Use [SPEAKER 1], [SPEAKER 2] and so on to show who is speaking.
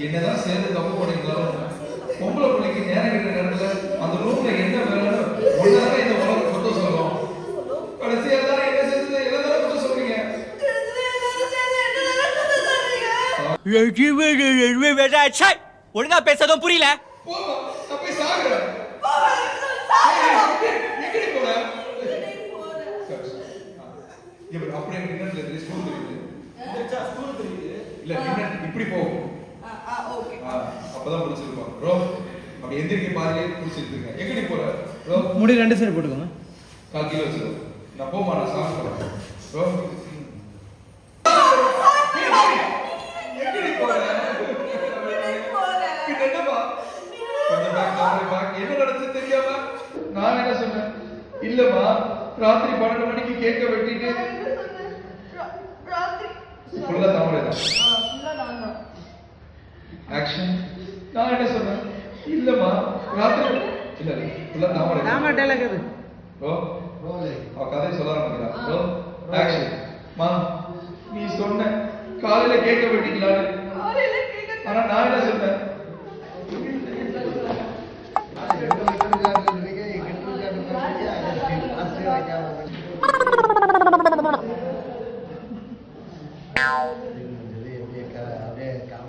[SPEAKER 1] என்னதான் சேர்ந்து தப்பு பண்ணிருந்தாலும் பொம்பளை பிள்ளைக்கு நேரம் கிட்ட நேரத்துல அந்த ரூம்ல என்ன வேலை ஒன்னாதான் இந்த உலகம் குற்றம் சொல்லும். கடைசியா தான் என்ன செஞ்சது எல்லாரும் குற்றம் சொல்றீங்க.
[SPEAKER 2] ஒழுங்கா பேசதும் புரியல.
[SPEAKER 1] நான் போய் சாகுறேன். எங்கடி போற? இவர் அப்படியே நின்னதுல ஸ்கூல் தெரியுது. ஸ்கூல் தெரியுது. இல்ல நின்ன இப்படி போகும்.
[SPEAKER 3] ஓகே.
[SPEAKER 1] அப்பதான் புடிச்சிருப்பான். ப்ரோ அப்படி எந்திரிக்க பாதியிலே புடிச்சிருக்கீங்க. எங்கடி போற? ப்ரோ
[SPEAKER 4] முடி 2 சைடு போட்டுக்கோங்க.
[SPEAKER 1] 4 கிலோ வச்சிரு. நான் போக மாட்டேன் சாப்பிட போறேன். ப்ரோ எங்கடி போற? என்னப்பா? கொஞ்சம் பேக் என்ன நடந்துச்சு தெரியாம நான் என்ன சொன்னேன்? இல்லம்மா ராத்திரி 12 மணிக்கு கேக்க வெட்டிட்டு ஃபுல்லா தாமரைதான். ஆக்ஷன். நான் என்ன சொன்னேன்? இல்லம்மா ராத்திரி இல்ல ஃபுல்லா தாமரை.
[SPEAKER 4] நாம டயலாக் அது.
[SPEAKER 1] ப்ரோ அவ கதை சொல்ல ஆரம்பிக்கிறா. Bro action. மா நீ சொன்ன காலையில கேக்க வெட்டிக்கலான்னு. ஆனா நான் என்ன சொன்னேன்?